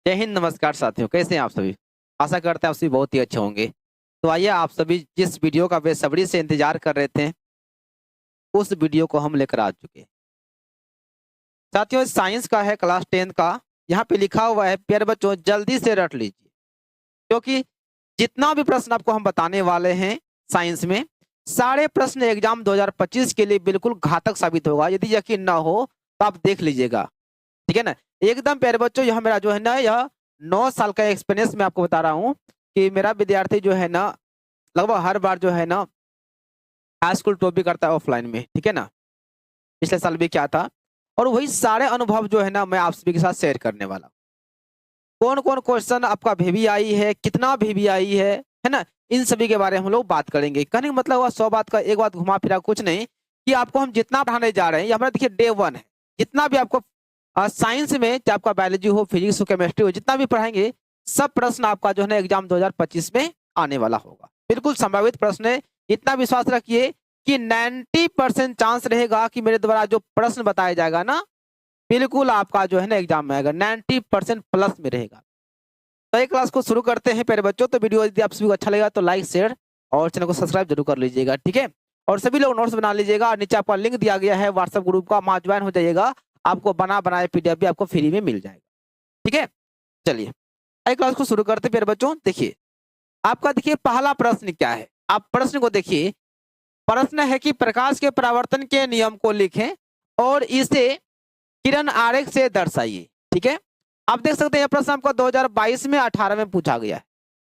जय हिंद, नमस्कार साथियों। कैसे हैं आप सभी? आशा करते हैं आप सभी बहुत ही अच्छे होंगे। तो आइए, आप सभी जिस वीडियो का बेसब्री से इंतजार कर रहे थे, उस वीडियो को हम लेकर आ चुके हैं। साथियों, साइंस का है, क्लास 10 का। यहाँ पे लिखा हुआ है, प्यारे बच्चों जल्दी से रट लीजिए, क्योंकि जितना भी प्रश्न आपको हम बताने वाले हैं साइंस में, सारे प्रश्न एग्जाम 2025 के लिए बिल्कुल घातक साबित होगा। यदि यकीन ना हो तो आप देख लीजिएगा, ठीक है ना। एकदम प्यारे बच्चों, यह मेरा जो है ना, यह 9 साल का एक्सपीरियंस मैं आपको बता रहा हूँ कि मेरा विद्यार्थी जो है ना, लगभग हर बार जो है ना हाई स्कूल टॉप भी करता है ऑफलाइन में, ठीक है ना। पिछले साल भी क्या था, और वही सारे अनुभव जो है ना मैं आप सभी के साथ शेयर करने वाला हूँ। कौन कौन क्वेश्चन आपका VVI है, कितना VVI है ना, इन सभी के बारे में हम लोग बात करेंगे। कहने का मतलब हुआ 100 बात का एक बात घुमा फिरा कुछ नहीं, कि आपको हम जितना पढ़ाने जा रहे हैं, ये हमारा देखिए डे 1 है। जितना भी आपको साइंस में, चाहे आपका बायोलॉजी हो, फिजिक्स हो, केमिस्ट्री हो, जितना भी पढ़ाएंगे, सब प्रश्न आपका जो है ना एग्जाम 2025 में आने वाला होगा। बिल्कुल संभावित प्रश्न है। इतना विश्वास रखिए कि 90% चांस रहेगा कि मेरे द्वारा जो प्रश्न बताया जाएगा ना, बिल्कुल आपका जो है ना एग्जाम में आएगा, 90% प्लस में रहेगा। तो एक क्लास को शुरू करते हैं प्यारे बच्चों। तो वीडियो यदि आप सभी को अच्छा लगा तो लाइक, शेयर और चैनल को सब्सक्राइब जरूर कर लीजिएगा, ठीक है। और सभी लोग नोट्स बना लीजिएगा, और नीचे आपका लिंक दिया गया है व्हाट्सएप ग्रुप का, वहां ज्वाइन हो जाइएगा। आपको बना बनाए PDF भी आपको फ्री में मिल जाएगा, ठीक है। चलिए एक क्लास को शुरू करते हैं प्यारे बच्चों। देखिए आपका, देखिए पहला प्रश्न क्या है, आप प्रश्न को देखिए। प्रश्न है कि प्रकाश के परावर्तन के नियम को लिखें और इसे किरण आरेख से दर्शाइए, ठीक है। आप देख सकते हैं यह प्रश्न आपका 2022 में 18 में पूछा गया है।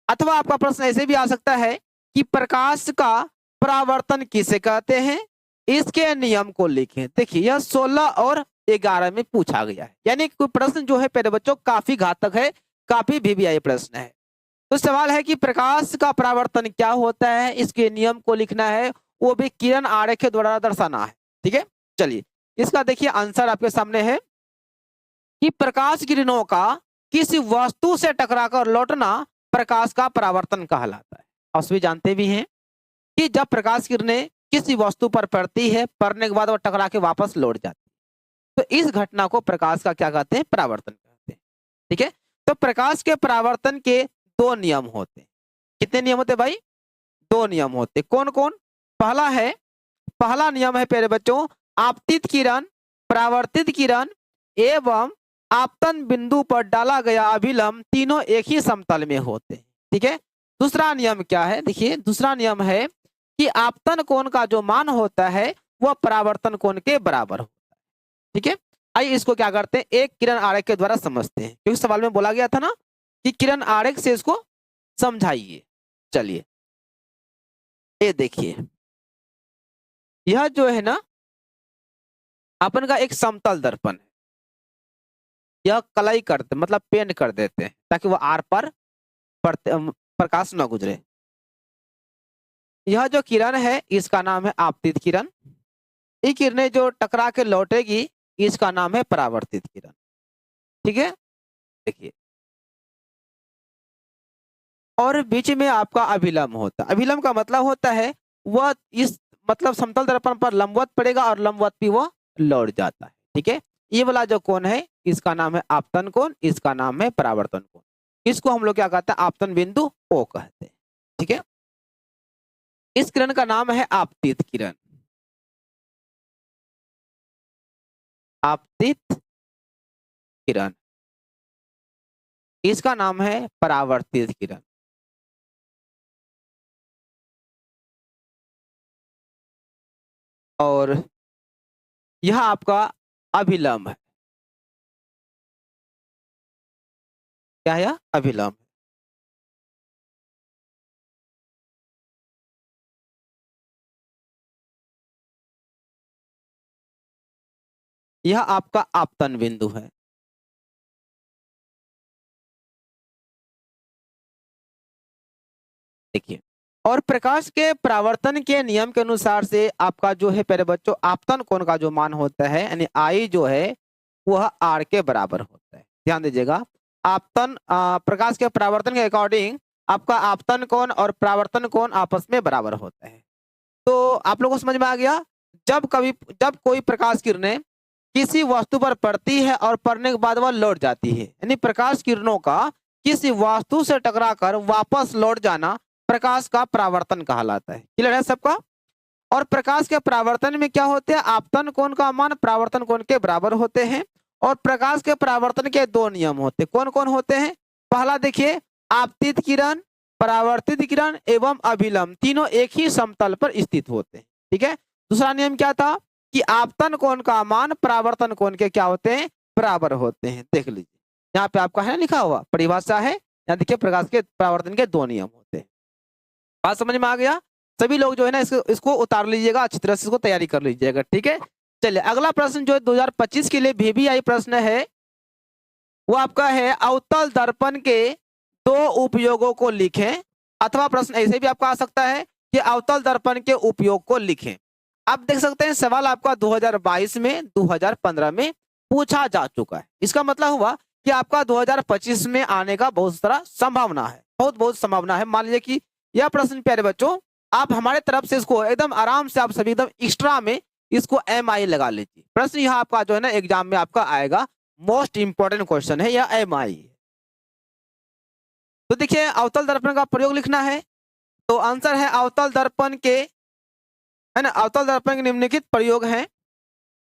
अथवा आपका प्रश्न ऐसे भी आ सकता है कि प्रकाश का परावर्तन किसे कहते हैं, इसके नियम को लिखें। देखिए यह 16 और 11 में पूछा गया है, यानी कोई प्रश्न जो है प्यारे बच्चों काफी घातक है, काफी VVI प्रश्न है। तो सवाल है कि प्रकाश का परावर्तन क्या होता है, इसके नियम को लिखना है, वो भी किरण आरेख के द्वारा दर्शाना है, ठीक है। चलिए इसका देखिए आंसर आपके सामने है कि प्रकाश किरणों का किसी वस्तु से टकराकर लौटना प्रकाश का परावर्तन कहलाता है। आप सभी जानते भी हैं कि जब प्रकाश किरणें किसी वस्तु पर पड़ती है, पड़ने के बाद वो टकरा के वापस लौट जाती है, तो इस घटना को प्रकाश का क्या कहते हैं, परावर्तन कहते हैं, ठीक है। तो प्रकाश के परावर्तन के दो नियम होते हैं। कितने नियम होते हैं भाई? दो नियम होते। कौन कौन? पहला नियम है प्यारे बच्चों, आपतित किरण, परावर्तित किरण एवं आपतन बिंदु पर डाला गया अभिलंब तीनों एक ही समतल में होते हैं, ठीक है। दूसरा नियम क्या है? देखिए दूसरा नियम है कि आपतन कोण का जो मान होता है वह परावर्तन कोण के बराबर होता है, ठीक है। आइए इसको क्या करते हैं, एक किरण आरेख के द्वारा समझते हैं, क्योंकि सवाल में बोला गया था ना कि किरण आरेख से इसको समझाइए। चलिए ये देखिए, यह जो है ना अपन का एक समतल दर्पण है। यह कलाई करते मतलब पेंट कर देते हैं ताकि वह आर पर प्रकाश न गुजरे। यह जो किरण है इसका नाम है आपतित किरण। ये किरणें जो टकरा के लौटेगी इसका नाम है परावर्तित किरण, ठीक है। देखिए और बीच में आपका अभिलंब होता है। अभिलंब का मतलब होता है वह इस मतलब समतल दर्पण पर लंबवत पड़ेगा और लंबवत भी वह लौट जाता है, ठीक है। ये वाला जो कोण है इसका नाम है आपतन कोण, इसका नाम है परावर्तन कोण। इसको हम लोग क्या कहते हैं, आपतन बिंदु O कहते हैं, ठीक है। इस किरण का नाम है आपतित किरण, आपतित किरण। इसका नाम है परावर्तित किरण। और यह आपका अभिलंब है। क्या है? अभिलंब। यह आपका आपतन बिंदु है। देखिए और प्रकाश के परावर्तन के नियम के अनुसार से आपका जो है प्यारे बच्चों आपतन कोण का जो मान होता है यानी आई जो है वह आर के बराबर होता है। ध्यान दीजिएगा, आपतन प्रकाश के परावर्तन के अकॉर्डिंग आपका आपतन कोण और परावर्तन कोण आपस में बराबर होता है। तो आप लोगों को समझ में आ गया। जब कोई प्रकाश किरणें किसी वस्तु पर पड़ती है और पड़ने के बाद वह लौट जाती है। यानी प्रकाश किरणों का किसी वस्तु से टकराकर वापस लौट जाना प्रकाश का परावर्तन कहलाता है। क्लियर है सबका? और प्रकाश के परावर्तन में क्या होते हैं? आपतन कोण का मान परावर्तन कोण के बराबर होते हैं। और प्रकाश के परावर्तन के दो नियम होते हैं। कौन कौन होते हैं? पहला देखिए, आपतित किरण, परावर्तित किरण एवं अभिलंब तीनों एक ही समतल पर स्थित होते हैं। ठीक है। दूसरा नियम क्या था कि आपतन कोण का मान परावर्तन कोण के क्या होते हैं? बराबर होते हैं। देख लीजिए यहाँ पे आपका है लिखा हुआ परिभाषा है। यहाँ देखिए प्रकाश के परावर्तन के दो नियम होते हैं। बात समझ में आ गया? सभी लोग जो है ना इसको उतार लीजिएगा, अच्छी तरह से इसको तैयारी कर लीजिएगा। ठीक है। चलिए अगला प्रश्न जो 2025 के लिए VBI प्रश्न है वो आपका है, अवतल दर्पण के दो उपयोगों को लिखें। अथवा प्रश्न ऐसे भी आपका आ सकता है कि अवतल दर्पण के उपयोग को लिखें। आप देख सकते हैं सवाल आपका 2022 में 2015 में पूछा जा चुका है। इसका मतलब हुआ कि आपका 2025 में आने का बहुत सारा संभावना है, बहुत संभावना है। मान लीजिए कि यह प्रश्न प्यारे बच्चों आप हमारे तरफ से इसको एकदम आराम से आप सभी एकदम एक्स्ट्रा में इसको MI लगा लीजिए। प्रश्न यहाँ आपका जो है ना एग्जाम में आपका आएगा, मोस्ट इंपोर्टेंट क्वेश्चन है यह MI। तो देखिए अवतल दर्पण का प्रयोग लिखना है तो आंसर है अवतल दर्पण के, है ना, अवतल दर्पण के निम्नलिखित प्रयोग हैं।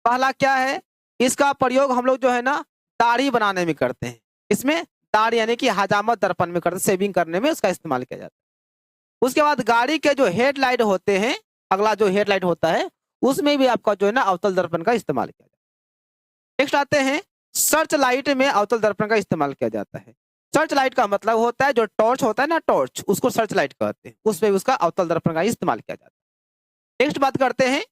पहला क्या है? इसका प्रयोग हम लोग जो है ना दाढ़ी बनाने में करते हैं। इसमें दाढ़ी यानी कि हजामत दर्पण में करते हैं, सेविंग करने में उसका इस्तेमाल किया जाता है। उसके बाद गाड़ी के जो हेडलाइट होते हैं, अगला जो हेडलाइट होता है उसमें भी आपका जो है ना अवतल दर्पण का इस्तेमाल किया जाता है। नेक्स्ट आते हैं, सर्च लाइट में अवतल दर्पण का इस्तेमाल किया जाता है। सर्च लाइट का मतलब होता है जो टॉर्च होता है ना, टॉर्च, उसको सर्च लाइट कहते हैं, उसमें भी उसका अवतल दर्पण का इस्तेमाल किया जाता है। नेक्स्ट बात करते हैं,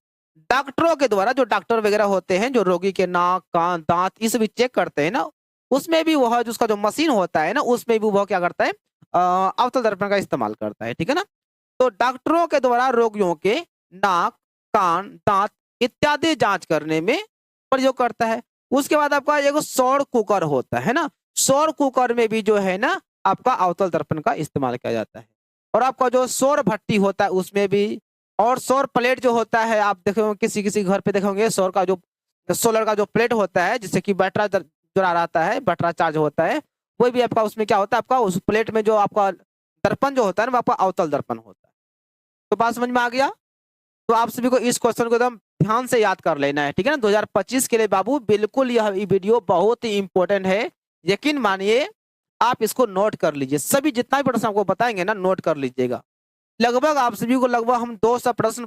डॉक्टरों के द्वारा, जो डॉक्टर वगैरह होते हैं जो रोगी के नाक कान दांत इस भी चेक करते हैं ना, उसमें भी वह जो उसका जो मशीन होता है ना उसमें भी वह क्या करता है? अवतल दर्पण का इस्तेमाल करता है। ठीक है ना। तो डॉक्टरों के द्वारा रोगियों के नाक कान दांत इत्यादि जांच करने में प्रयोग करता है। उसके बाद आपका एक सौर कुकर होता है ना, सौर कुकर में भी जो है ना आपका अवतल दर्पण का इस्तेमाल किया जाता है। और आपका जो सौर भट्टी होता है उसमें भी, और सौर प्लेट जो होता है आप देखोगे किसी किसी घर पे देखोगे सौर का जो सोलर का जो प्लेट होता है जिससे कि बैटरा जुड़ा रहता है, बैटरा चार्ज होता है, वो भी आपका उसमें क्या होता है? आपका उस प्लेट में जो आपका दर्पण जो होता है ना आपका अवतल दर्पण होता है। तो बात समझ में आ गया? तो आप सभी को इस क्वेश्चन को एकदम ध्यान से याद कर लेना है। ठीक है ना। 2025 के लिए बाबू बिल्कुल यह वीडियो बहुत ही इंपॉर्टेंट है। यकीन मानिए आप इसको नोट कर लीजिए, सभी जितना भी प्रश्न आपको बताएंगे ना नोट कर लीजिएगा। लगभग आप सभी को लगभग हम 200 प्रश्न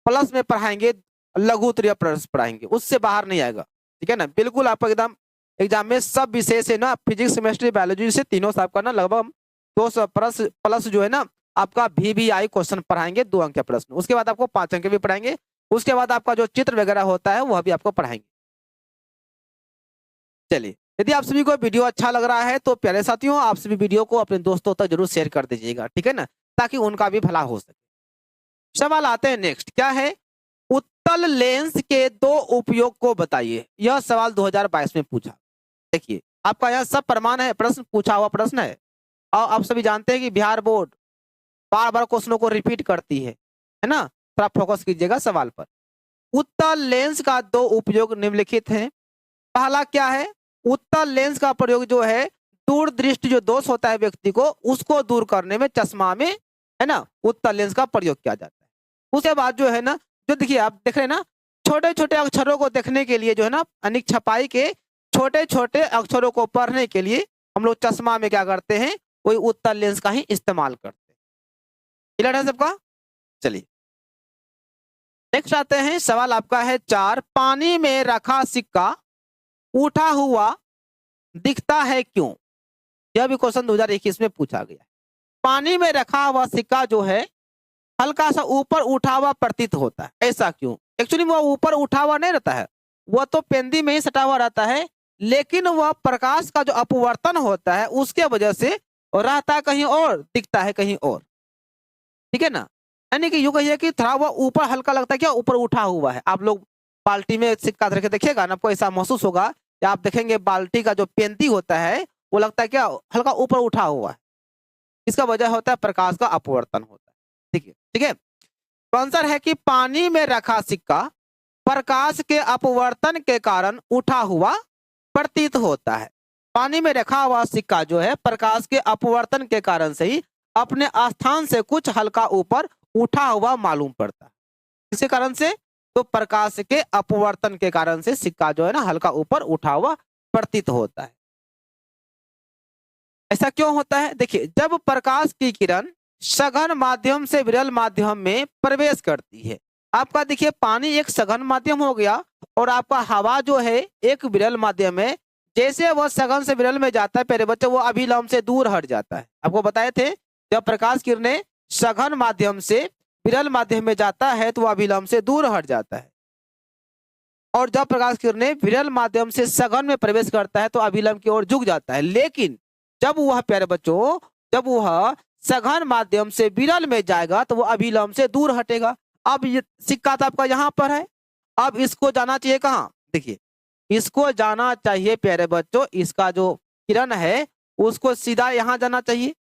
प्लस में पढ़ाएंगे, लघु उत्तरीय प्रश्न पढ़ाएंगे, उससे बाहर नहीं आएगा। ठीक है ना। बिल्कुल आपको एकदम एग्जाम में सब विषय से ना, फिजिक्स केमिस्ट्री बायोलॉजी से तीनों से आपका ना लगभग 200 प्लस जो है ना आपका VBI क्वेश्चन पढ़ाएंगे, 2 अंक के प्रश्न। उसके बाद आपको 5 अंक के भी पढ़ाएंगे। उसके बाद आपका जो चित्र वगैरह होता है वह भी आपको पढ़ाएंगे। चलिए, यदि आप सभी को वीडियो अच्छा लग रहा है तो प्यारे साथियों आप सभी वीडियो को अपने दोस्तों तक जरूर शेयर कर दीजिएगा। ठीक है ना, ताकि उनका भी भला हो सके। सवाल आते हैं नेक्स्ट, क्या है? उत्तल लेंस के 2 उपयोग को बताइए। यह सवाल 2022 में पूछा। देखिए आपका यह सब प्रमाण है, प्रश्न पूछा हुआ प्रश्न है। और आप सभी जानते हैं कि बिहार बोर्ड बार बार क्वेश्चनों को रिपीट करती है ना। थोड़ा फोकस कीजिएगा सवाल पर। उत्तल लेंस का 2 उपयोग निम्नलिखित हैं। पहला क्या है? उत्तल लेंस का प्रयोग जो है दूरदृष्टि जो दोष होता है व्यक्ति को उसको दूर करने में चश्मा में, है ना, उत्तल लेंस का प्रयोग किया जाता है। उसके बाद जो है ना, जो देखिए आप देख रहे हैं ना, छोटे छोटे अक्षरों को देखने के लिए जो है ना, अनेक छपाई के छोटे छोटे अक्षरों को पढ़ने के लिए हम लोग चश्मा में क्या करते हैं? कोई उत्तल लेंस का ही इस्तेमाल करते हैं। क्लियर है सबका? चलिए नेक्स्ट आते हैं, सवाल आपका है 4, पानी में रखा सिक्का उठा हुआ दिखता है क्यों? यह भी क्वेश्चन 2021 में पूछा गया है। पानी में रखा हुआ सिक्का जो है हल्का सा ऊपर उठा हुआ प्रतीत होता है, ऐसा क्यों? एक्चुअली वो ऊपर उठा हुआ नहीं रहता है, वह तो पेंदी में ही सटा हुआ रहता है, लेकिन वह प्रकाश का जो अपवर्तन होता है उसके वजह से रहता है कहीं और, दिखता है कहीं और। ठीक है ना। यानी कि यूं कहिए कि थोड़ा वह ऊपर हल्का लगता है, क्या ऊपर उठा हुआ है। आप लोग बाल्टी में सिक्का धर के देखिएगा ना, आपको ऐसा महसूस होगा कि आप देखेंगे बाल्टी का जो पेंती होता है वो लगता है क्या हल्का ऊपर उठा हुआ है। इसका वजह होता है प्रकाश का अपवर्तन होता है। ठीक है, ठीक है। तो आंसर है कि पानी में रखा सिक्का प्रकाश के अपवर्तन के कारण उठा हुआ प्रतीत होता है। पानी में रखा हुआ सिक्का जो है प्रकाश के अपवर्तन के कारण से ही अपने स्थान से कुछ हल्का ऊपर उठा हुआ मालूम पड़ता है। किसके कारण से? तो प्रकाश के अपवर्तन के कारण से सिक्का जो है ना हल्का ऊपर उठा हुआ प्रतीत होता है। ऐसा क्यों होता है? देखिए, जब प्रकाश की किरण सघन माध्यम से विरल माध्यम में प्रवेश करती है, आपका देखिए पानी एक सघन माध्यम हो गया और आपका हवा जो है एक विरल माध्यम है। जैसे वह सघन से विरल में जाता है प्यारे बच्चों, वो अभिलंब से दूर हट जाता है। आपको बताए थे जब प्रकाश किरणें सघन माध्यम से विरल माध्यम में जाता है तो वह अभिलंब से दूर हट जाता है, और जब प्रकाश किरणें विरल माध्यम से सघन में प्रवेश करता है तो अभिलंब की ओर झुक जाता है। लेकिन जब वह प्यारे बच्चों जब वह सघन माध्यम से विरल में जाएगा तो वह अभिलंब से दूर हटेगा। अब ये सिक्का तो आपका यहाँ पर है, अब इसको जाना चाहिए कहाँ? देखिए, इसको जाना चाहिए प्यारे बच्चों, इसका जो किरण है उसको सीधा यहाँ जाना चाहिए,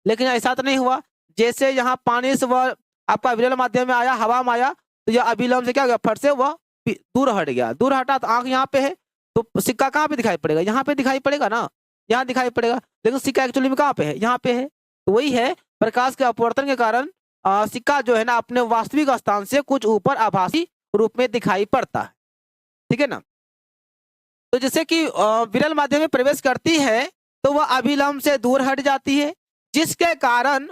लेकिन ऐसा तो नहीं हुआ। जैसे यहाँ पानी से वह आपका विरल माध्यम में आया, हवा में आया, तो यह अभिलंब से क्या हो गया, फट से वह दूर हट गया। दूर हटा तो आंख यहाँ पे है, तो सिक्का कहाँ पे दिखाई पड़ेगा? यहाँ पे दिखाई पड़ेगा ना, यहाँ दिखाई पड़ेगा। लेकिन सिक्का एक्चुअली में कहाँ पे है? यहाँ पे है। तो वही है, प्रकाश के अपवर्तन के कारण सिक्का जो है ना अपने वास्तविक स्थान से कुछ ऊपर आभासी रूप में दिखाई पड़ता है। ठीक है ना? तो जैसे कि विरल माध्यम में प्रवेश करती है तो वह अभिलंब से दूर हट जाती है, जिसके कारण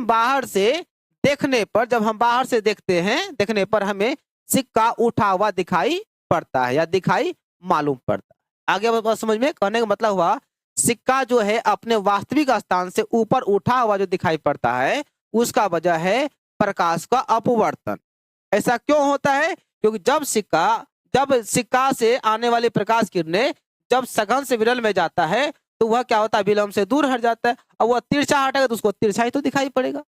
बाहर से देखने पर, जब हम बाहर से देखते हैं, देखने पर हमें सिक्का उठा हुआ दिखाई पड़ता है या दिखाई मालूम पड़ता है। आगे बात समझ में? कहने का मतलब हुआ सिक्का जो है अपने वास्तविक स्थान से ऊपर उठा हुआ जो दिखाई पड़ता है उसका वजह है प्रकाश का अपवर्तन। ऐसा क्यों होता है? क्योंकि जब सिक्का से आने वाली प्रकाश किरणें जब सघन से विरल में जाता है तो वह क्या होता है, विलंब से दूर हट जाता है। और वह तिरछा हटेगा तो उसको तिरछा ही तो दिखाई पड़ेगा।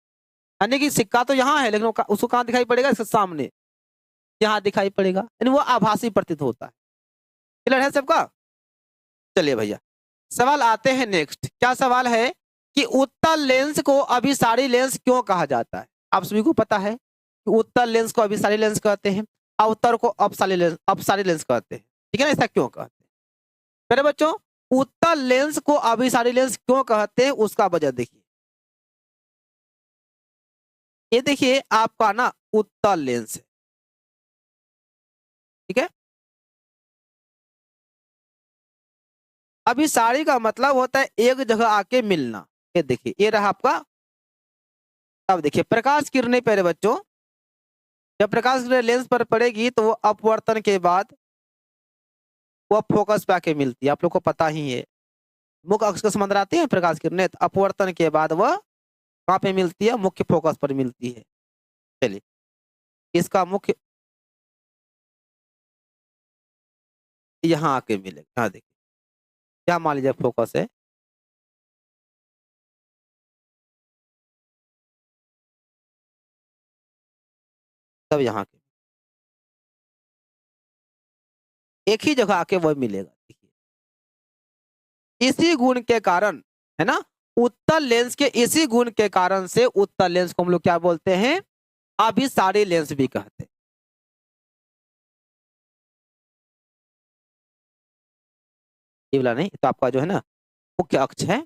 यानी कि सिक्का तो यहाँ है लेकिन उसको कहाँ दिखाई पड़ेगा? इसके सामने यहाँ दिखाई पड़ेगा, यानी वो आभासी प्रतीत होता है। क्लियर है सबका? चलिए भैया, सवाल आते हैं नेक्स्ट। क्या सवाल है कि उत्तल लेंस को अभिसारी लेंस क्यों कहा जाता है? आप सभी को पता है कि उत्तल लेंस को अभिसारी लेंस कहते हैं, अवतल को अपसारी लेंस कहते हैं। ठीक है ना? ऐसा क्यों कहते हैं मेरे बच्चों? उत्तल लेंस को अभिसारी लेंस क्यों कहते हैं उसका वजह देखिए। ये देखिए आपका ना उत्तल लेंस है, ठीक है? अभिसारी का मतलब होता है एक जगह आके मिलना। ये देखिए, ये रहा आपका। अब देखिए प्रकाश किरणें प्यारे बच्चों, जब प्रकाश किरणें लेंस पर पड़ेगी तो वो अपवर्तन के बाद वो फोकस पे आके मिलती है। आप लोग को पता ही है, मुख्य अक्ष के समांतर आती है प्रकाश किरणें, तो अपवर्तन के बाद वह कहाँ पे मिलती है? मुख्य फोकस पर मिलती है। चलिए, इसका मुख्य यहाँ आके मिलेगा। यहाँ देखिए, क्या मान लीजिए फोकस है, तब यहाँ के एक ही जगह आके वह मिलेगा। देखिए, इसी गुण के कारण है ना, उत्तल लेंस के इसी गुण के कारण से उत्तल लेंस को हम लोग क्या बोलते हैं? अभिसारी लेंस भी कहते हैं। ये वाला नहीं तो आपका जो है ना मुख्य अक्ष है,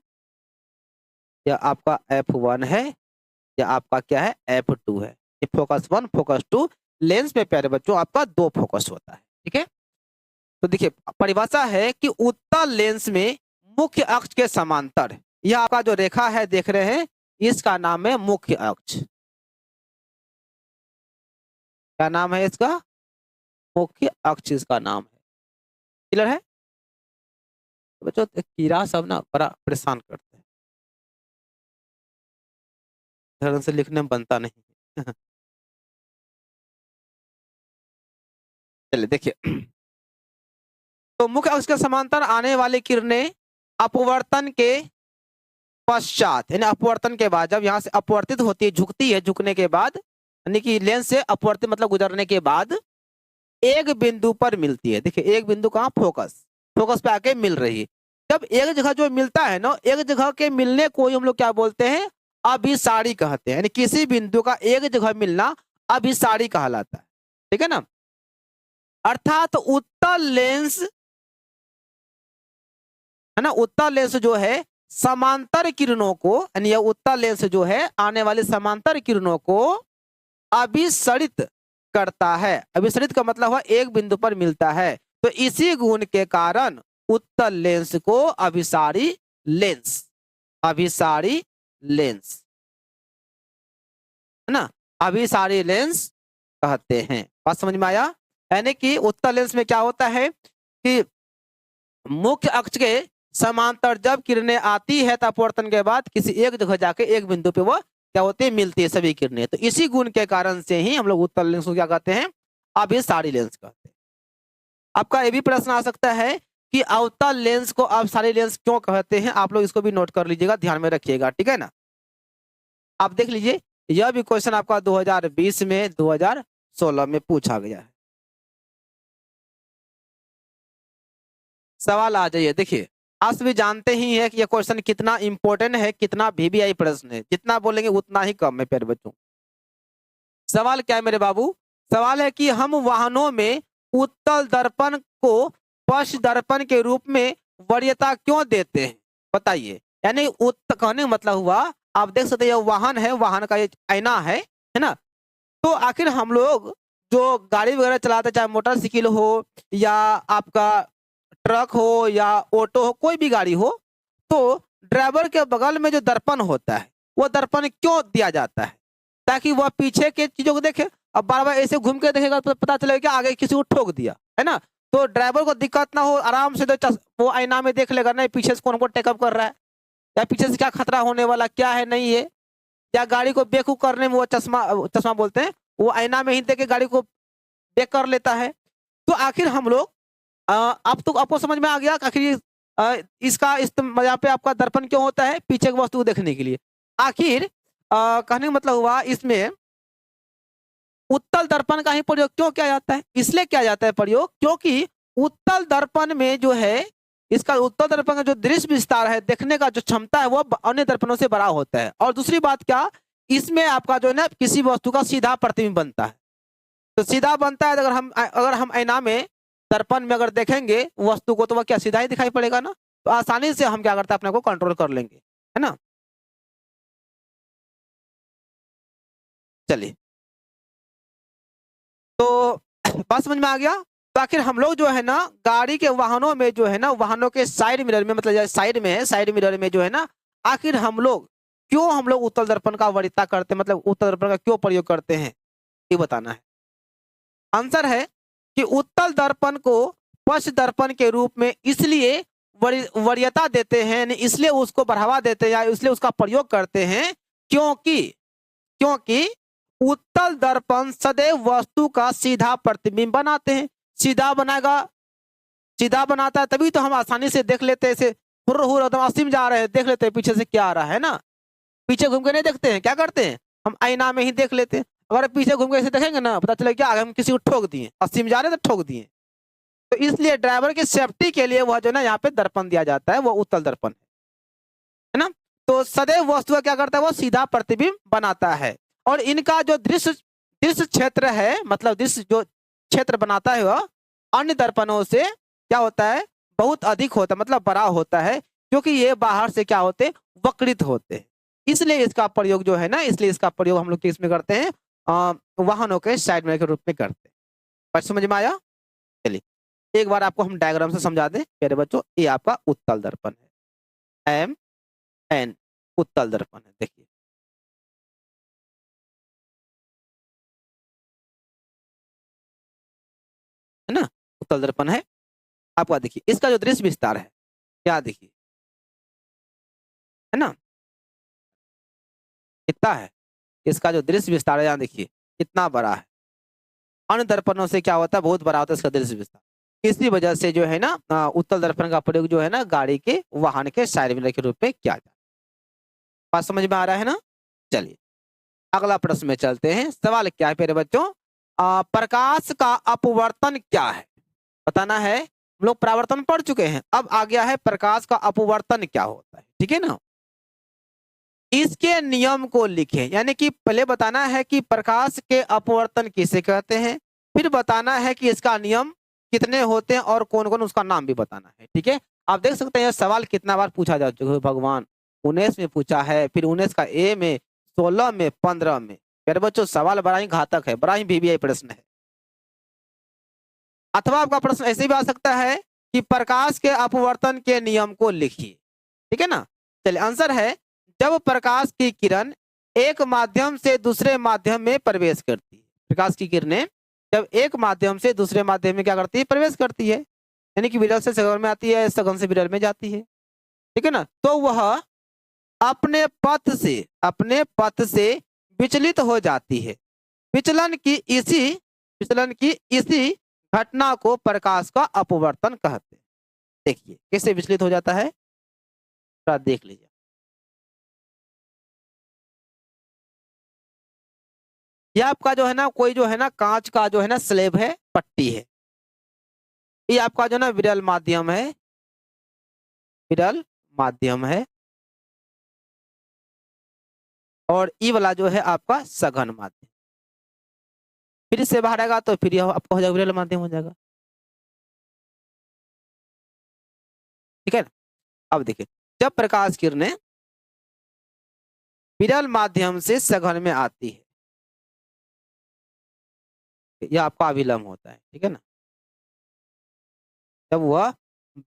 या आपका F1 है, या आपका क्या है F2 है। ये फोकस 1 फोकस 2 लेंस में प्यारे बच्चों आपका 2 फोकस होता है। ठीक है? तो देखिए परिभाषा है कि उत्तल लेंस में मुख्य अक्ष के समांतर, यह आपका जो रेखा है देख रहे हैं, इसका नाम है मुख्य अक्ष। क्या नाम है इसका? मुख्य अक्ष इसका नाम है। क्लियर है? तो बच्चों कीड़ा सब ना बड़ा परेशान करते हैं, ढंग से लिखने में बनता नहीं। चलिए देखिए, तो मुख्य अक्ष के समांतर आने वाली किरणें अपवर्तन के पश्चात, यानी अपवर्तन के बाद, जब यहाँ से अपवर्तित होती है, झुकती है, झुकने के बाद यानी कि लेंस से अपवर्तित मतलब गुजरने के बाद एक बिंदु पर मिलती है। देखिए एक बिंदु कहाँ? फोकस पे आके मिल रही है। जब एक जगह जो मिलता है ना, एक जगह के मिलने को ही हम लोग क्या बोलते हैं? अभिसारी कहते हैं, यानी किसी बिंदु का एक जगह मिलना अभिसारी कहलाता है, ठीक है ना। अर्थात उत्तल लेंस, है ना, उत्तल लेंस जो है समांतर किरणों को, यानी यह उत्तल लेंस जो है आने वाले समांतर किरणों को अभिसरित करता है। अभिसरित का मतलब हुआ एक बिंदु पर मिलता है, तो इसी गुण के कारण उत्तल लेंस को अभिसारी लेंस, अभिसारी लेंस, है ना, अभिसारी लेंस कहते हैं। बात समझ में आया? यानी कि उत्तल लेंस में क्या होता है कि मुख्य अक्ष के समांतर जब किरणें आती है तो अपवर्तन के बाद किसी एक जगह जाके एक बिंदु पे वो क्या होती है, मिलती है सभी किरणें। तो इसी गुण के कारण से ही हम लोग उत्तल लेंस को क्या कहते हैं, अभिसारी लेंस कहते हैं। आपका ये भी प्रश्न आ सकता है कि अवतल लेंस को अभिसारी लेंस क्यों कहते हैं, आप लोग इसको भी नोट कर लीजिएगा, ध्यान में रखिएगा, ठीक है ना। आप देख लीजिए, यह भी क्वेश्चन आपका 2020 में 2016 में पूछा गया है। सवाल आ जाइए, देखिए आप सभी जानते ही हैं कि यह क्वेश्चन कितना इंपॉर्टेंट है, कितना वीवीआई प्रश्न है, जितना बोलेंगे उतना ही कम है प्यारे बच्चों। सवाल क्या है मेरे बाबू? सवाल है कि हम वाहनों में उत्तल दर्पण को पश्च दर्पण के रूप में वरीयता क्यों देते हैं, बताइए। यानी उत्तल कहने का मतलब हुआ, आप देख सकते हैं यह वाहन है, वाहन का ये आईना है ना। तो आखिर हम लोग जो गाड़ी वगैरह चलाते, चाहे मोटरसाइकिल हो या आपका ट्रक हो या ऑटो हो, कोई भी गाड़ी हो, तो ड्राइवर के बगल में जो दर्पण होता है वो दर्पण क्यों दिया जाता है? ताकि वह पीछे के चीजों को देखे। अब बार बार ऐसे घूम के देखेगा तो पता चलेगा कि आगे किसी को ठोक दिया, है ना। तो ड्राइवर को दिक्कत ना हो, आराम से तो वो आईना में देख लेगा, नहीं पीछे से कौन को टेकअप कर रहा है, या पीछे से क्या खतरा होने वाला क्या है नहीं है, या गाड़ी को बेवकूफ करने में वो चश्मा चश्मा बोलते हैं, वो आईना में ही देख के गाड़ी को बेक कर लेता है। तो आखिर हम लोग आप तो आपको समझ में आ गया आखिर इसका यहाँ पे आपका दर्पण क्यों होता है, पीछे की वस्तु को देखने के लिए। आखिर कहने का मतलब हुआ इसमें उत्तल दर्पण का ही प्रयोग क्यों किया जाता है? इसलिए किया जाता है प्रयोग क्योंकि उत्तल दर्पण में जो है, इसका उत्तल दर्पण का जो दृश्य विस्तार है, देखने का जो क्षमता है वो अन्य दर्पणों से बड़ा होता है। और दूसरी बात क्या, इसमें आपका जो है ना किसी वस्तु का सीधा प्रतिबिंब बनता है। तो सीधा बनता है, अगर हम आईना में दर्पण में अगर देखेंगे वस्तु को तो वह क्या सीधा ही दिखाई पड़ेगा ना। तो आसानी से हम क्या करते हैं, अपने को कंट्रोल कर लेंगे, है ना। चलिए, तो बात समझ में आ गया। तो आखिर हम लोग जो है ना गाड़ी के वाहनों में जो है ना, वाहनों के साइड मिरर में, मतलब साइड में है, साइड मिरर में जो है ना, आखिर हम लोग उत्तल दर्पण का वरीयता करते हैं, मतलब उत्तल दर्पण का क्यों प्रयोग करते हैं, ये बताना है। आंसर है कि उत्तल दर्पण को पश्च दर्पण के रूप में इसलिए वरीयता देते हैं, इसलिए उसको बढ़ावा देते हैं या इसलिए उसका प्रयोग करते हैं क्योंकि क्योंकि उत्तल दर्पण सदैव वस्तु का सीधा प्रतिबिंब बनाते हैं। सीधा बनाएगा, सीधा बनाता है तभी तो हम आसानी से देख लेते हैं, ऐसे हुर्र हुर्र एकदम असीम जा रहे हैं, देख लेते हैं पीछे से क्या आ रहा है ना। पीछे घूम के नहीं देखते हैं, क्या करते हैं, हम आईना में ही देख लेते हैं। अगर पीछे घूम के ऐसे देखेंगे ना, पता चलेगा क्या हम किसी को ठोक दिए, असीम जा रहे तो ठोक दिए। तो इसलिए ड्राइवर की सेफ्टी के लिए वह जो ना यहाँ पे दर्पण दिया जाता है, वो उत्तल दर्पण है ना। तो सदैव वस्तु क्या करता है, वो सीधा प्रतिबिंब बनाता है। और इनका जो दृश्य दृश्य क्षेत्र है, मतलब दृश्य जो क्षेत्र बनाता है वह अन्य दर्पणों से क्या होता है, बहुत अधिक होता है, मतलब बड़ा होता है, क्योंकि ये बाहर से क्या होते हैं, वक्रित होते हैं। इसलिए इसका प्रयोग जो है ना, इसलिए इसका प्रयोग हम लोग किस में करते हैं, वाहनों के साइड मिरर के रूप में करते हैं। पर समझ में आया? चलिए एक बार आपको हम डायग्राम से समझा दें प्यारे बच्चों। ये आपका उत्तल दर्पण है, एम उत्तल दर्पण है, देखिए है ना, उत्तल दर्पण है आपका। देखिए इसका जो दृश्य विस्तार है क्या, देखिए है ना, कितना है इसका जो दृश्य विस्तार है, यहाँ देखिए कितना बड़ा है। अन्य दर्पणों से क्या होता है, बहुत बड़ा होता है इसका दृश्य विस्तार। इसी वजह से जो है ना उत्तल दर्पण का प्रयोग जो है ना गाड़ी के वाहन के साइड मिरर के रूप में किया जाता है। बात समझ में आ रहा है ना। चलिए अगला प्रश्न में चलते हैं। सवाल क्या है प्यारे बच्चों, प्रकाश का अपवर्तन क्या है, बताना है। हम लोग परावर्तन पढ़ चुके हैं, अब आ गया है प्रकाश का अपवर्तन क्या होता है, ठीक है ना। इसके नियम को लिखें। यानी कि पहले बताना है कि प्रकाश के अपवर्तन किसे कहते हैं, फिर बताना है कि इसका नियम कितने होते हैं और कौन कौन, उसका नाम भी बताना है। ठीक है, आप देख सकते हैं यह सवाल कितना बार पूछा जा चुका है भगवान। 19 में पूछा है, फिर 19 का ए में, 16 में, 15 में। मेरे बच्चों सवाल बड़ा ही घातक है, बड़ा ही वीवीआई प्रश्न है। अथवा आपका प्रश्न ऐसे भी आ सकता है कि प्रकाश के अपवर्तन के नियम को लिखिए। ठीक है ना। चलिए आंसर है, जब प्रकाश की किरण एक माध्यम से दूसरे माध्यम में प्रवेश करती है। प्रकाश की किरणें जब एक माध्यम से दूसरे माध्यम में क्या करती है, प्रवेश करती है, यानी कि विरल से सघन में आती है, सघन से विरल में जाती है। ठीक है ना। तो वह अपने पथ से विचलित हो जाती है। विचलन की इसी घटना को प्रकाश का अपवर्तन कहते हैं। देखिए कैसे विचलित हो जाता है, थोड़ा देख लीजिए। ये आपका जो है ना, कोई जो है ना कांच का जो है ना स्लेब है, पट्टी है। ये आपका जो ना विरल माध्यम है, विरल माध्यम है, और ई वाला जो है आपका सघन माध्यम। फिर इससे बाहर आएगा तो फिर यह आपका हो जाएगा विरल माध्यम हो जाएगा। ठीक है। अब देखिए, जब प्रकाश किरणें विरल माध्यम से सघन में आती है, यह आपका अभिलंब होता है। ठीक है ना। जब वह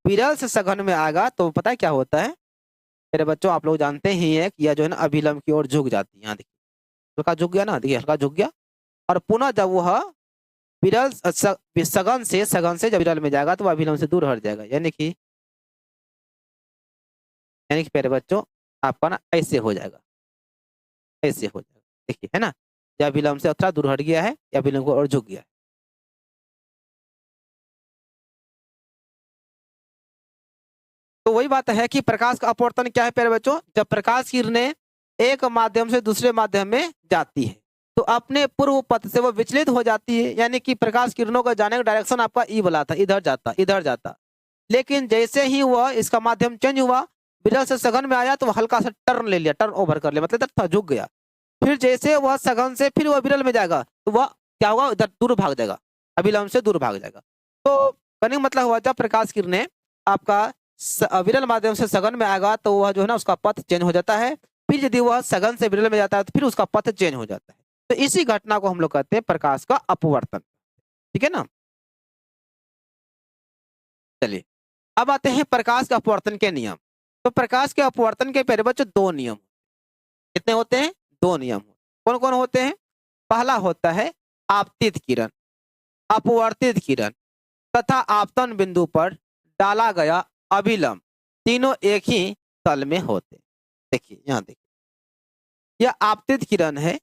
विरल से सघन में आएगा तो पता है क्या होता है मेरे बच्चों, आप लोग जानते ही हैं कि यह जो है ना अभिलंब की ओर झुक जाती है। यहाँ देखिए हल्का झुक गया ना, देखिए हल्का झुक गया, और पुनः जब वह विरल सघन से जब विरल में जाएगा तो वह अभिलंब से दूर हट जाएगा। यानी कि मेरे बच्चों आपका ना ऐसे हो जाएगा, ऐसे हो जाएगा। देखिए है ना, यह अभिलंब से थोड़ा दूर हट गया है, या अभिलंब को और झुक गया है। तो वही बात है कि प्रकाश का अपवर्तन क्या है प्यारे बच्चों, जब प्रकाश की किरणें एक माध्यम से दूसरे माध्यम में जाती है तो अपने पूर्व पथ से वो विचलित हो जाती है। यानी कि प्रकाश किरणों का जाने का डायरेक्शन आपका ई वाला था, इधर जाता। लेकिन जैसे ही वह इसका माध्यम चेंज हुआ, विरल से सघन में आया तो वह हल्का सा टर्न ले लिया, टर्न ओवर कर लिया, मतलब इधर झुक गया। फिर जैसे वह सघन से फिर वह विरल में जाएगा तो वह क्या होगा, इधर दूर भाग जाएगा, अभिलंब से दूर भाग जाएगा। तो कहने का मतलब हुआ, जब प्रकाश किरणें आपका विरल माध्यम से सघन में आएगा तो वह जो है ना उसका पथ चेंज हो जाता है। फिर यदि वह सघन से विरल में जाता है तो फिर उसका पथ चेंज हो जाता है। तो इसी घटना को हम लोग कहते हैं प्रकाश का अपवर्तन। ठीक है ना। चलिए अब आते हैं प्रकाश के अपवर्तन के नियम। तो प्रकाश के अपवर्तन के पहले बच्चों दो नियम, कितने होते हैं, दो नियम। कौन कौन होते हैं, पहला होता है आपतित किरण, अपवर्तित किरण तथा आपतन बिंदु पर डाला गया अभिलंब, तीनों एक ही तल में होते। देखिए यहाँ देखिए, यह आपतित किरण है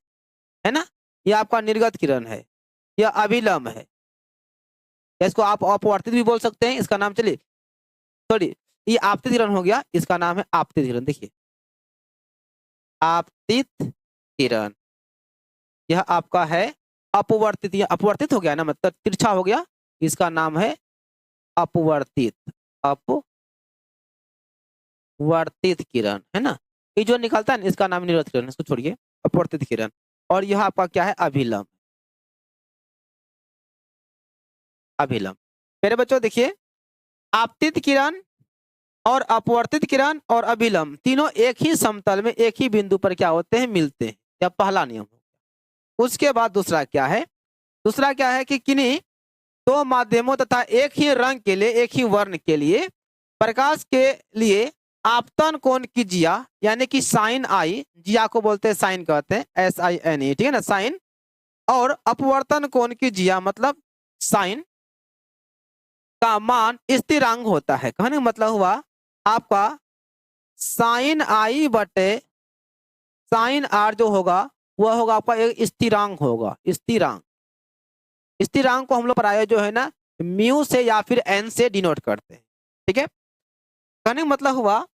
ना, यह आपका निर्गत किरण है, यह अभिलंब है, इसको आप अपवर्तित भी बोल सकते हैं। इसका नाम चलिए, सॉरी, ये आपतित किरण हो गया, इसका नाम है आपतित किरण। देखिए आपतित किरण, यह आपका है अपवर्तित, यह अपवर्तित हो गया ना, मतलब तिरछा हो गया, इसका नाम है अपवर्तित, अपवर्तित किरण है ना। ये जो निकलता है इसका नाम निर्गत किरण, इसको छोड़िए, अपवर्तित किरण। और यह आपका क्या है, अभिलंब, अभिलंब। मेरे बच्चों देखिए, आपतित किरण और अपवर्तित किरण और अभिलंब तीनों एक ही समतल में एक ही बिंदु पर क्या होते हैं, मिलते हैं। यह पहला नियम हो। उसके बाद दूसरा क्या है, दूसरा क्या है कि किन्हीं दो माध्यमों तथा एक ही रंग के लिए, एक ही वर्ण के लिए प्रकाश के लिए आपतन कोण की जिया, यानी कि साइन आई, जिया को बोलते हैं साइन कहते हैं, SINE, ठीक है ना, साइन, और अपवर्तन कोण की जिया मतलब साइन का मान स्थिरांक होता है। कहने का मतलब हुआ आपका साइन आई बटे साइन आर जो होगा वह होगा आपका एक स्थिरांक होगा, स्थिरांक। स्थिरांक को हम लोग पढ़ाए जो है ना म्यू से या फिर एन से डिनोट करते हैं। ठीक है, कहने का मतलब हुआ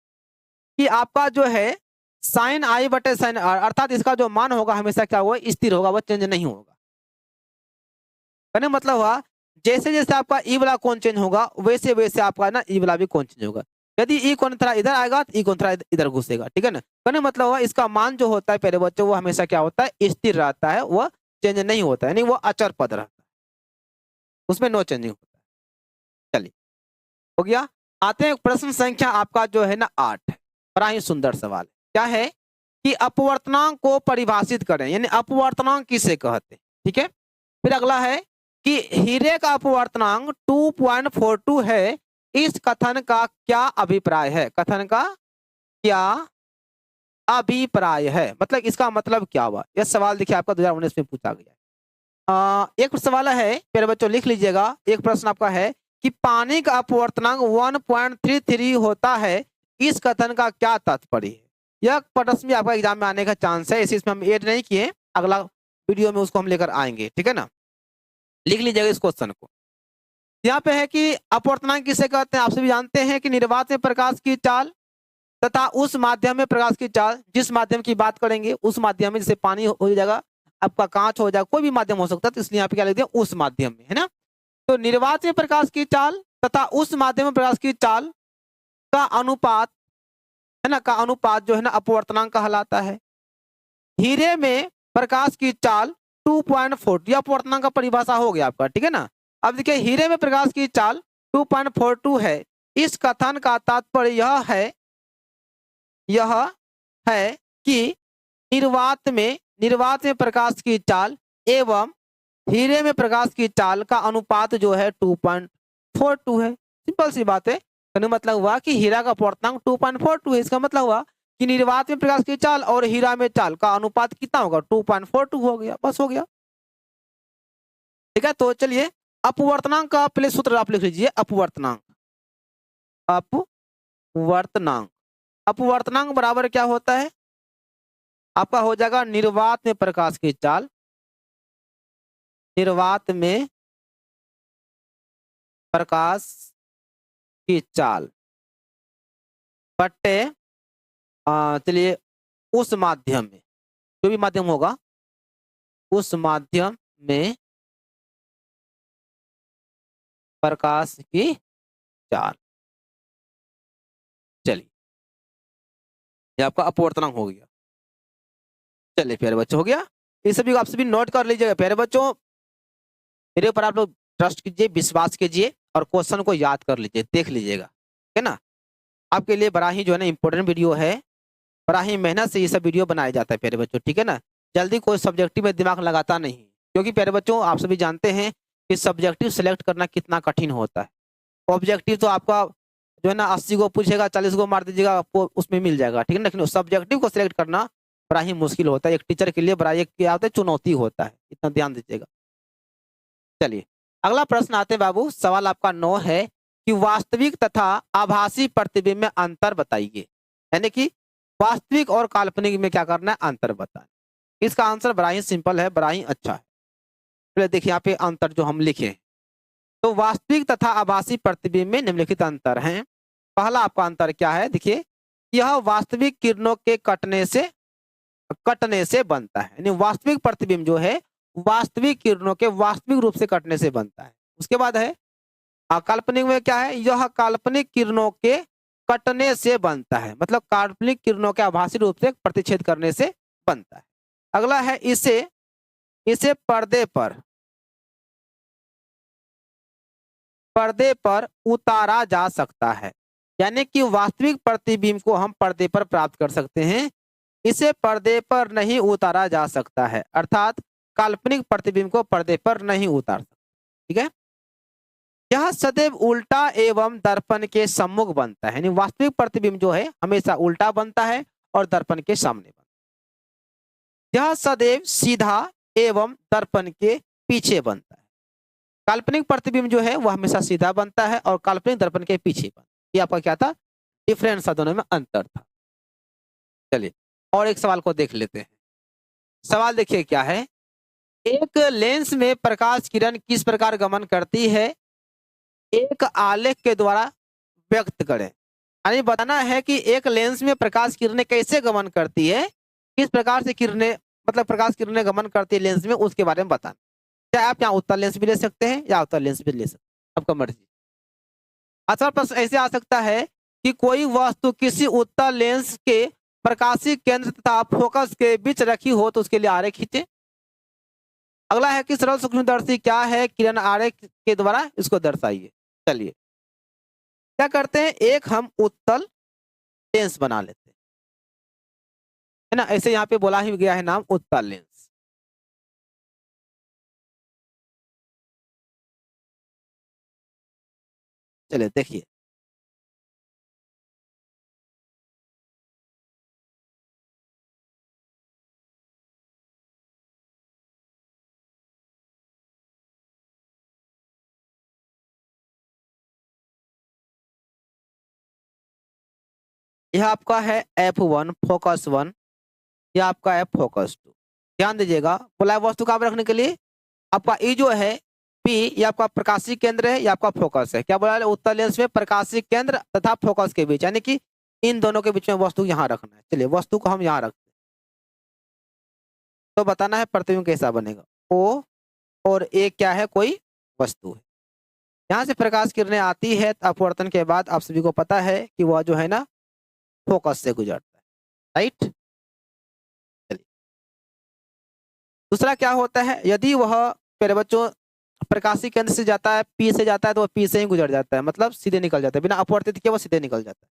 कि आपका जो है साइन आई बटे साइन आर, अर्थात इसका जो मान होगा हमेशा क्या होगा, स्थिर होगा, वह चेंज नहीं होगा। कहने का मतलब हुआ जैसे जैसे आपका ई वाला कोण चेंज होगा वैसे वैसे आपका ना ई वाला भी कोण चेंज होगा। यदि ई कोण थोड़ा इधर आएगा तो ई कोण थोड़ा इधर घुसेगा, ठीक है ना। कहने का मतलब हुआ इसका मान जो होता है प्यारे बच्चों वो हमेशा क्या होता है, स्थिर रहता है, वह चेंज नहीं होता है, यानी वो अचर पद रहता है, उसमें नो चेंजिंग होता है। चलिए हो गया। आते हैं प्रश्न संख्या आपका जो है ना 8, बड़ा ही सुंदर सवाल है। क्या है कि अपवर्तनांक को परिभाषित करें, यानी अपवर्तनांक किसे कहते हैं, ठीक है। फिर अगला है कि हीरे का अपवर्तनांक 2.42 है, इस कथन का क्या अभिप्राय है, कथन का क्या अभिप्राय है, मतलब इसका मतलब क्या हुआ। यह सवाल देखिए आपका 2019 में पूछा गया है। एक सवाल है प्यारे बच्चों लिख लीजिएगा, एक प्रश्न आपका है कि पानी का अपवर्तनांक 1.33 होता है, इस कथन का क्या तात्पर्य है। यह प्रश्न भी आपका एग्जाम में आने का चांस है, इसमें हम ऐड नहीं किए, अगला वीडियो में उसको हम लेकर आएंगे, ठीक है ना। लिख लीजिएगा इस क्वेश्चन को। यहाँ पे है कि अपवर्तनांक किसे कहते हैं, आप सभी जानते हैं कि निर्वात में प्रकाश की चाल तथा उस माध्यम में प्रकाश की चाल, जिस माध्यम की बात करेंगे उस माध्यम में, जैसे पानी हो जाएगा, आपका कांच हो जाएगा, कोई भी माध्यम हो सकता है, तो इसलिए यहाँ पे क्या लिख दिया, उस माध्यम में, है ना। तो निर्वात में प्रकाश की चाल तथा उस माध्यम में प्रकाश की चाल का अनुपात, है ना, का अनुपात जो है ना अपवर्तनांक कहलाता है। हीरे में प्रकाश की चाल 2.4, यह अपवर्तनांक का परिभाषा हो गया आपका, ठीक है ना। अब देखिए हीरे में प्रकाश की चाल 2.42 है, इस कथन का तात्पर्य यह है कि निर्वात में प्रकाश की चाल एवं हीरे में प्रकाश की चाल का अनुपात जो है 2.42 है। सिंपल सी बात है, कहने का मतलब हुआ कि हीरा का अपवर्तनांक 2.42 है, इसका मतलब हुआ कि निर्वात में प्रकाश की चाल और हीरा में चाल का अनुपात कितना होगा, 2.42 हो गया, बस हो गया, ठीक है। तो चलिए अपवर्तनांक का पहले सूत्र आप लिख लीजिए, अपवर्तनांक अपवर्तनांक बराबर क्या होता है आपका, हो जाएगा निर्वात में प्रकाश की चाल, निर्वात में प्रकाश की चाल बट्टे चलिए उस माध्यम में, जो भी माध्यम होगा उस माध्यम में प्रकाश की चाल। चलिए ये आपका अपवर्तनांक हो गया। चलिए प्यारे बच्चों हो गया, ये सभी आप सभी नोट कर लीजिएगा प्यारे बच्चों, मेरे ऊपर आप लोग ट्रस्ट कीजिए, विश्वास कीजिए और क्वेश्चन को याद कर लीजिए, देख लीजिएगा, है ना। आपके लिए बड़ा ही जो है ना इंपॉर्टेंट वीडियो है, बड़ा ही मेहनत से ये सब वीडियो बनाया जाता है प्यारे बच्चों, ठीक है ना। जल्दी कोई सब्जेक्टिव में दिमाग लगाता नहीं, क्योंकि प्यारे बच्चों आप सभी जानते हैं कि सब्जेक्टिव सिलेक्ट करना कितना कठिन होता है। ऑब्जेक्टिव तो आपका जो है ना 80 को पूछेगा, 40 को मार दीजिएगा, आपको उसमें मिल जाएगा, ठीक है ना। लेकिन सब्जेक्टिव को सिलेक्ट करना बड़ा ही मुश्किल होता है, एक टीचर के लिए बड़ा एक क्या होता है, चुनौती होता है, इतना ध्यान दीजिएगा। चलिए अगला प्रश्न आते हैं बाबू, सवाल आपका 9 है कि वास्तविक तथा आभासी प्रतिबिंब में अंतर बताइए, यानी कि वास्तविक और काल्पनिक में क्या करना है, अंतर बताएं। इसका आंसर बड़ा ही सिंपल है, बड़ा ही अच्छा है। पहले देखिए यहाँ पे अंतर जो हम लिखे हैं, तो वास्तविक तथा आभासी प्रतिबिंब में निम्नलिखित अंतर हैं। पहला आपका अंतर क्या है, देखिए यह वास्तविक किरणों के कटने से बनता है, यानी वास्तविक प्रतिबिंब जो है वास्तविक किरणों के वास्तविक रूप से कटने से बनता है। उसके बाद है काल्पनिक में क्या है, यह काल्पनिक किरणों के कटने से बनता है, मतलब काल्पनिक किरणों के आभासी रूप से प्रतिच्छेद करने से बनता है। अगला है इसे पर्दे पर उतारा जा सकता है, यानी कि वास्तविक प्रतिबिंब को हम पर्दे पर प्राप्त कर सकते हैं, इसे पर्दे पर नहीं उतारा जा सकता है, अर्थात काल्पनिक प्रतिबिंब को पर्दे पर नहीं उतार सकते, ठीक है। यह सदैव उल्टा एवं दर्पण के सम्मुख बनता है, यानी वास्तविक प्रतिबिंब जो है हमेशा उल्टा बनता है और दर्पण के सामने बनता है। यह सदैव सीधा एवं दर्पण के पीछे बनता है। काल्पनिक प्रतिबिंब जो है वह हमेशा सीधा बनता है और काल्पनिक दर्पण के पीछे बनता है। ये आपका क्या था, डिफरेंस था, दोनों में अंतर था। चलिए और एक सवाल को देख लेते हैं। सवाल देखिए क्या है, एक लेंस में प्रकाश किरण किस प्रकार गमन करती है, एक आलेख के द्वारा व्यक्त करें। यानी बताना है कि एक लेंस में प्रकाश किरणें कैसे गमन करती है, किस प्रकार से किरणें, मतलब प्रकाश किरणें गमन करती है लेंस में, उसके बारे में बताना। चाहे आप यहाँ उत्तल लेंस भी ले सकते हैं या उत्तल लेंस भी ले सकते हैं, आपका मर्जी। अथवा प्रश्न ऐसे आ सकता है कि कोई वस्तु किसी उत्तल लेंस के प्रकाशीय केंद्र तथा फोकस के बीच रखी हो तो उसके लिए आरेख खींचे। अगला है कि सरल सूक्ष्मदर्शी क्या है, किरण आरेख के द्वारा इसको दर्शाइए। चलिए क्या करते हैं, एक हम उत्तल लेंस बना लेते हैं, है ना। ऐसे यहाँ पे बोला ही गया है नाम उत्तल लेंस। चलिए देखिए, यह आपका है F1 फोकस 1, यह आपका है फोकस 2। ध्यान दीजिएगा, बोला है वस्तु का रखने के लिए आपका ई जो है P, ये आपका प्रकाशीय केंद्र है, ये आपका फोकस है। क्या बोला है, उत्तल लेंस में प्रकाशीय केंद्र तथा फोकस के बीच, यानी कि इन दोनों के बीच में वस्तु यहाँ रखना है। चलिए वस्तु को हम यहाँ रखते हैं, तो बताना है प्रतिबिंब कैसा बनेगा। O और A क्या है, कोई वस्तु है। यहाँ से प्रकाश किरणें आती है, अपवर्तन के बाद आप सभी को पता है कि वह जो है ना फोकस से गुजरता है, राइट। चलिए दूसरा क्या होता है, यदि वह मेरे बच्चों प्रकाशीय केंद्र से जाता है, P से जाता है, तो वह P से ही गुजर जाता है, मतलब सीधे निकल जाता है, बिना अपवर्तित किए वो सीधे निकल जाता है।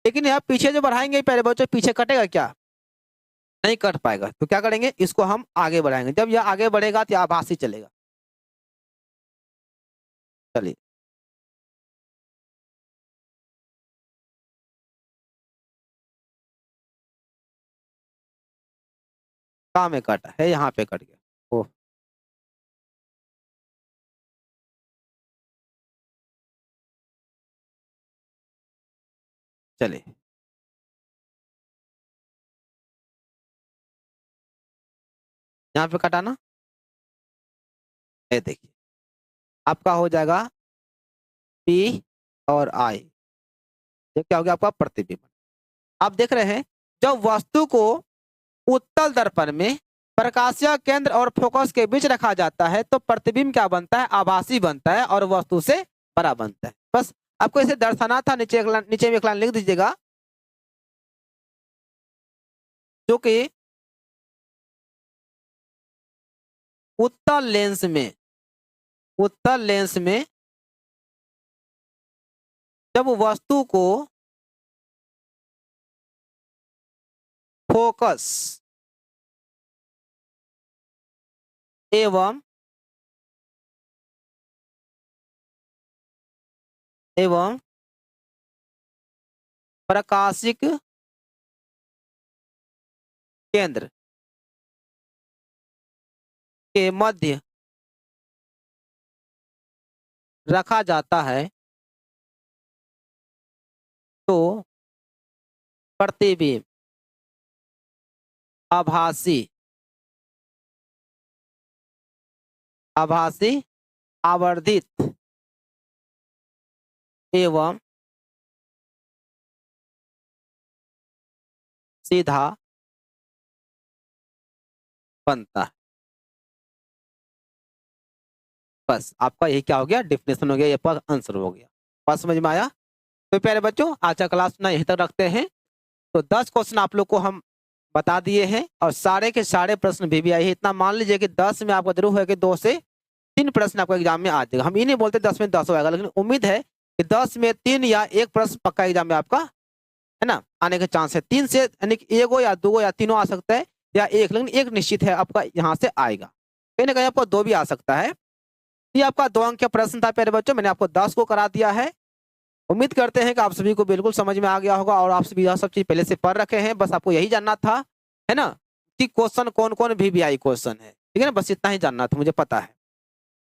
लेकिन यहाँ पीछे जो बढ़ाएंगे प्यारे बच्चों, पीछे कटेगा क्या, नहीं कट पाएगा। तो क्या करेंगे, इसको हम आगे बढ़ाएंगे। जब यह आगे बढ़ेगा तो आभासी चलेगा। चलिए कहाँ में कटा है, यहाँ पे कट गया। ओह, चलिए यहाँ पे कटा ना, ये देखिए आपका हो जाएगा P और I, ये क्या हो गया आपका प्रतिबिंब। आप देख रहे हैं, जब वस्तु को उत्तल दर्पण में प्रकाशीय केंद्र और फोकस के बीच रखा जाता है तो प्रतिबिंब क्या बनता है, आभासी बनता है और वस्तु से बड़ा बनता है। बस आपको इसे दर्शाना था। नीचे में एक लाइन लिख दीजिएगा, जो कि उत्तल लेंस में जब वस्तु को फोकस एवं प्रकाशिक केंद्र के मध्य रखा जाता है तो प्रतिबिंब आभासी आवर्धित एवं सीधा बनता है। बस आपका यही क्या हो गया, डेफिनेशन हो गया, ये पर आंसर हो गया। बात समझ में आया। तो प्यारे बच्चों आज का क्लास ना यहीं तक रखते हैं। तो 10 क्वेश्चन आप लोग को हम बता दिए हैं और सारे के सारे प्रश्न भी आई है। इतना मान लीजिए कि 10 में आपका जरूर है कि 2 से 3 प्रश्न आपका एग्जाम में आ जाएगा। हम ये नहीं बोलते 10 में 10 होगा, लेकिन उम्मीद है कि 10 में 3 या 1 प्रश्न पक्का एग्जाम में आपका, है ना, आने के चांस है। 3 से यानी कि 1 या 2 या 3 आ सकता है या 1, लेकिन 1 निश्चित है आपका यहाँ से आएगा। कहीं ना कहीं आपको 2 भी आ सकता है। ये आपका 2 अंक का प्रश्न था प्यारे बच्चों, मैंने आपको 10 को करा दिया है। उम्मीद करते हैं कि आप सभी को बिल्कुल समझ में आ गया होगा और आप सभी यह सब चीज पहले से पढ़ रखे हैं। बस आपको यही जानना था, है ना, कि क्वेश्चन कौन कौन VVI क्वेश्चन है, ठीक है ना। बस इतना ही जानना था, मुझे पता है।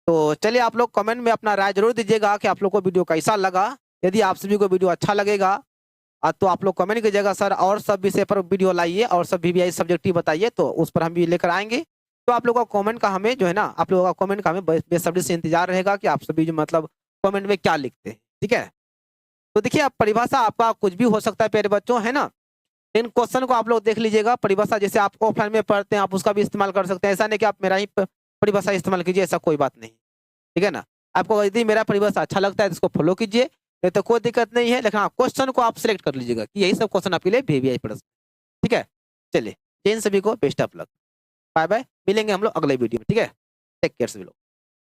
तो चलिए आप लोग कमेंट में अपना राय जरूर दीजिएगा कि आप लोग को वीडियो कैसा लगा। यदि आप सभी को वीडियो अच्छा लगेगा तो आप लोग कमेंट कीजिएगा सर और सब विषय पर वीडियो लाइए और सब VVI सब्जेक्टिव बताइए, तो उस पर हम भी लेकर आएंगे। तो आप लोगों का कमेंट का हमें जो है ना, आप लोगों का कमेंट का हमें बेसब्री से इंतजार रहेगा कि आप सभी जो मतलब कमेंट में क्या लिखते हैं, ठीक है। तो देखिए आप परिभाषा आपका कुछ भी हो सकता है प्यारे बच्चों, है ना। इन क्वेश्चन को आप लोग देख लीजिएगा। परिभाषा जैसे आप ऑफलाइन में पढ़ते हैं आप उसका भी इस्तेमाल कर सकते हैं। ऐसा नहीं कि आप मेरा ही परिभाषा इस्तेमाल कीजिए, ऐसा कोई बात नहीं, ठीक है ना। आपको यदि मेरा परिभाषा अच्छा लगता है तो इसको फॉलो कीजिए। नहीं तो कोई दिक्कत नहीं है, लेकिन हाँ क्वेश्चन को आप सिलेक्ट कर लीजिएगा कि यही सब क्वेश्चन आपके लिए वीवीआई प्रश्न। ठीक है, चलिए जय हिंद सभी को, best of luck, bye bye, मिलेंगे हम लोग अगले वीडियो में। ठीक है, टेक केयर सभी लोग।